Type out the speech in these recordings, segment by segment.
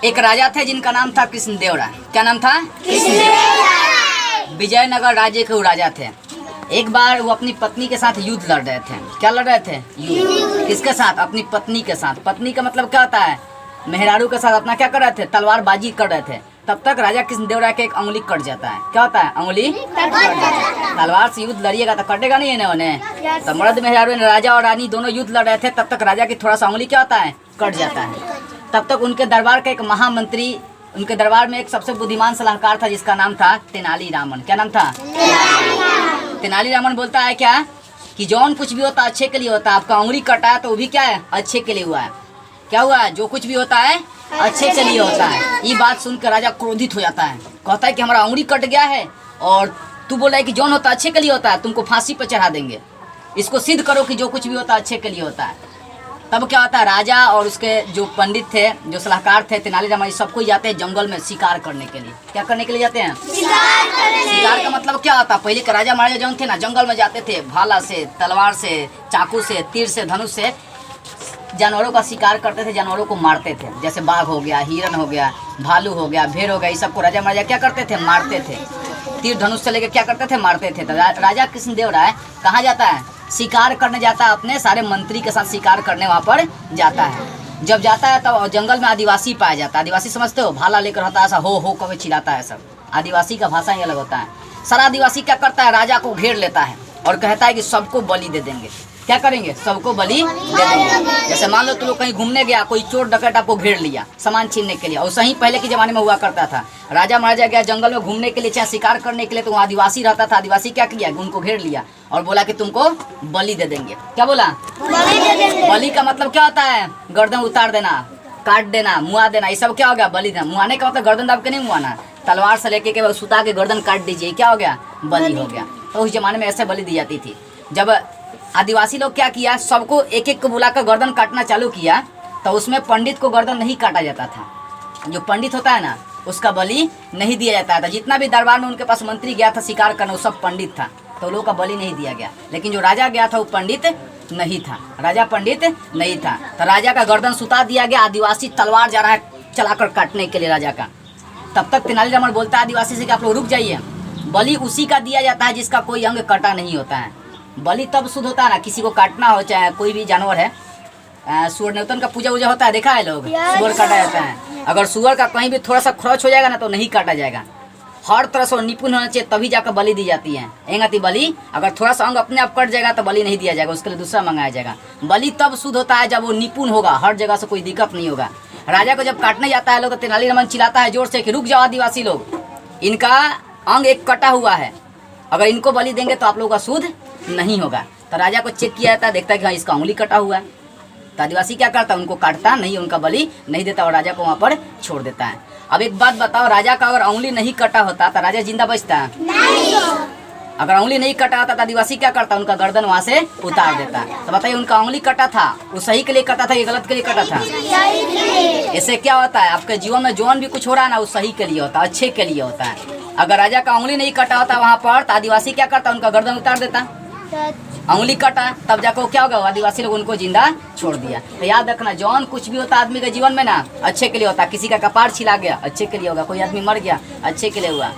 एक राजा थे जिनका नाम था कृष्णदेव राय। क्या नाम था? विजयनगर राज्य के वो राजा थे। एक बार वो अपनी पत्नी के साथ युद्ध लड़ रहे थे। क्या लड़ रहे थे? युद्ध। किसके साथ? अपनी पत्नी के साथ। पत्नी का मतलब क्या होता है? मेहरारू के साथ अपना क्या कर रहे थे? तलवारबाजी कर रहे थे। तब तक राजा कृष्णदेव राय का एक अंगुली कट जाता है। क्या होता है? अंगुली कट जाता है। तलवार से युद्ध लड़िएगा तो कटेगा नहीं है उन्हें। तो मर्द मेहरारू राजा और रानी दोनों युद्ध लड़ रहे थे। तब तक राजा की थोड़ा सा अंगुली क्या होता है? कट जाता है। तब तक उनके दरबार का एक महामंत्री, उनके दरबार में एक सबसे बुद्धिमान सलाहकार था जिसका नाम था तेनालीरामन। क्या नाम था? तेनालीरामन बोलता है क्या कि जौन कुछ भी होता है अच्छे के लिए होता है। आपका अंगुली कटा है तो वो भी क्या है? अच्छे के लिए हुआ है। क्या हुआ है? जो कुछ भी होता है अच्छे के लिए होता है। ये बात सुनकर राजा क्रोधित हो जाता है। कहता है कि हमारा अंगुली कट गया है और तू बोल रहा है कि जौन होता है अच्छे के लिए होता है, तुमको फांसी पर चढ़ा देंगे। इसको सिद्ध करो कि जो कुछ भी होता है अच्छे के लिए होता है। तब क्या होता है? राजा और उसके जो पंडित थे, जो सलाहकार थे, तेनालीरामन, सब कोई जाते हैं जंगल में शिकार करने के लिए। क्या करने के लिए जाते हैं? शिकार का मतलब क्या होता है? पहले के राजा महाराजा जौन थे ना, जंगल में जाते थे, भाला से, तलवार से, चाकू से, तीर से, धनुष से जानवरों का शिकार करते थे, जानवरों को मारते थे। जैसे बाघ हो गया, हिरन हो गया, भालू हो गया, भेड़ हो गया, ये सबको राजा महाराजा क्या करते थे? मारते थे। तीर धनुष से लेकर क्या करते थे? मारते थे। तो राजा कृष्णदेव राय कहाँ जाता है? शिकार करने जाता है। अपने सारे मंत्री के साथ शिकार करने वहाँ पर जाता है। जब जाता है तो जंगल में आदिवासी पाया जाता है। आदिवासी समझते हो? भाला लेकर होता है, ऐसा हो कभी चिल्लाता है सब। आदिवासी का भाषा ही अलग होता है। सारा आदिवासी क्या करता है? राजा को घेर लेता है और कहता है कि सबको बलि दे देंगे। क्या करेंगे? सबको बलि दे देंगे। जैसे मान लो तुम लोग कहीं घूमने गया, कोई चोर डकैत आपको घेर लिया सामान छीनने के लिए। और सही पहले के जमाने में हुआ करता था। राजा महाराजा गया जंगल में घूमने के लिए, चाहे शिकार करने के लिए, तो वहाँ आदिवासी रहता था। आदिवासी क्या किया? उनको घेर लिया और बोला कि तुमको बलि दे देंगे। क्या बोला? बलि का मतलब क्या होता है? गर्दन उतार देना, काट देना, मुआ देना, ये सब क्या हो गया? बलि देना। मुआने का मतलब गर्दन दाब के नहीं मुआना, तलवार से लेके के सुता के गर्दन काट दीजिए। क्या हो गया? बलि हो गया। तो उस जमाने में ऐसे बलि दी जाती थी। जब आदिवासी लोग क्या किया, सबको एक एक को बुलाकर गर्दन काटना चालू किया, तो उसमें पंडित को गर्दन नहीं काटा जाता था। जो पंडित होता है ना, उसका बलि नहीं दिया जाता था। जितना भी दरबार में उनके पास मंत्री गया था शिकार करने, वो सब पंडित था, तो लोगों का बलि नहीं दिया गया। लेकिन जो राजा गया था वो पंडित नहीं था। राजा पंडित नहीं था, तो राजा का गर्दन सुता दिया गया। आदिवासी तलवार जा रहा है चलाकर काटने के लिए राजा का। तब तक तेनालीरामन बोलता है आदिवासी से कि आप लोग रुक जाइए। बलि उसी का दिया जाता है जिसका कोई अंग कटा नहीं होता है। बलि तब शुद्ध होता है ना, किसी को काटना हो, चाहे कोई भी जानवर है। सूअर नेवतन का पूजा वूजा होता है, देखा है लोग? सूअर काटा जाता है। अगर सूअर का कहीं भी थोड़ा सा खरोच हो जाएगा ना, तो नहीं काटा जाएगा। हर तरह से निपुण होना चाहिए, तभी जाकर बलि दी जाती है। एंगती बलि अगर थोड़ा सा अंग अपने आप कट जाएगा तो बलि नहीं दिया जाएगा, उसके लिए दूसरा मंगाया जाएगा। बलि तब शुद्ध होता है जब वो निपुण होगा, हर जगह से कोई दिक्कत नहीं होगा। राजा को जब काटने जाता है लोग, तो तेनालीरामन चिल्लाता है जोर से कि रुक जाओ आदिवासी लोग, इनका अंग एक कटा हुआ है, अगर इनको बलि देंगे तो आप लोगों का शुद्ध नहीं होगा। तो राजा को चेक किया जाता है, देखता है कि हाँ इसका उंगली कटा हुआ है। तो आदिवासी क्या करता है? उनको काटता नहीं, उनका बलि नहीं देता और राजा को वहाँ पर छोड़ देता है। अब एक बात बताओ, राजा का अगर उंगली नहीं कटा होता तो राजा जिंदा बचता? नहीं। अगर उंगली नहीं कटा होता तो आदिवासी क्या करता? उनका गर्दन वहाँ से उतार देता। तो बताइए, उनका उंगली कटा था, वो सही के लिए कटा था कि गलत के लिए कटा था? इससे क्या होता है? आपके जीवन में जौन भी कुछ हो रहा है ना, वो सही के लिए होता है, अच्छे के लिए होता है। अगर राजा का उंगली नहीं कटा होता वहाँ पर, तो आदिवासी क्या करता? उनका गर्दन उतार देता। उंगली कटा तब जाकर क्या होगा? आदिवासी लोग उनको जिंदा छोड़ दिया। तो याद रखना, जौन कुछ भी होता है आदमी के जीवन में ना, अच्छे के लिए होता है। किसी का कपार छिला गया, अच्छे के लिए होगा। कोई आदमी मर गया, अच्छे के लिए हुआ।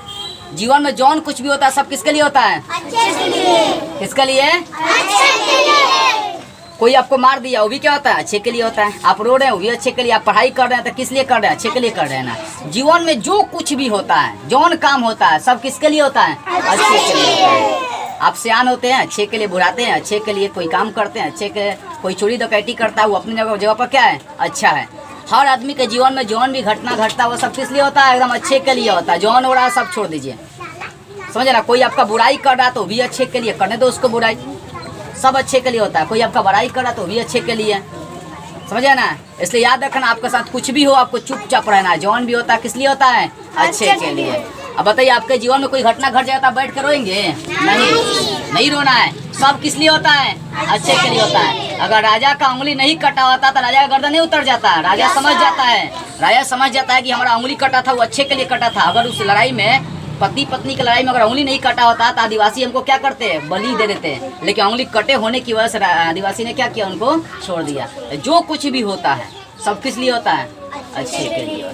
जीवन में जौन कुछ भी होता है सब किसके लिए होता है? अच्छे के लिए। किसके लिए? अच्छे के लिए। कोई आपको मार दिया, वो भी क्या होता है? अच्छे के लिए होता है। आप रो रहे हैं, वो भी अच्छे के लिए। आप पढ़ाई कर रहे हैं तो किस लिए कर रहे हैं? अच्छे के लिए कर रहे हैं ना। जीवन में जो कुछ भी होता है, जौन काम होता है, सब किसके लिए होता है? अच्छे के लिए होता है। आप सियान होते हैं, अच्छे के लिए बुलाते हैं, अच्छे के लिए कोई काम करते हैं, अच्छे के। कोई चोरी डकैती करता है, वो अपनी जगह पर क्या है? अच्छा है। हर आदमी के जीवन में जौन भी घटना घटता है वो सब किस लिए होता है? एकदम अच्छे के लिए होता है। जौन हो रहा है सब छोड़ दीजिए, समझे ना। कोई आपका बुराई कर रहा है तो भी अच्छे के लिए, करने दो उसको बुराई, सब अच्छे के लिए होता है। कोई आपका बुराई कर रहा है तो भी अच्छे के लिए, समझे ना। इसलिए याद रखना, आपके साथ कुछ भी हो आपको चुपचाप रहना है। जौन भी होता है किस लिए होता है? अच्छे के लिए। अब बताइए, आपके जीवन में कोई घटना घट जाता है, बैठ कर रोएंगे? नहीं रोना है। सब किस लिए होता है? अच्छे के लिए होता है। अगर राजा का उंगली नहीं कटा होता तो राजा का गर्दन नहीं उतर जाता। राजा समझ जाता है कि हमारा उंगली कटा था, वो अच्छे के लिए कटा था। अगर उस लड़ाई में, पति पत्नी की लड़ाई में अगर उंगली नहीं कटा होता तो आदिवासी हमको क्या करते? बलि दे देते। लेकिन उंगली कटे होने की वजह से आदिवासी ने क्या किया? उनको छोड़ दिया। जो कुछ भी होता है सब किस लिए होता है? अच्छे के लिए।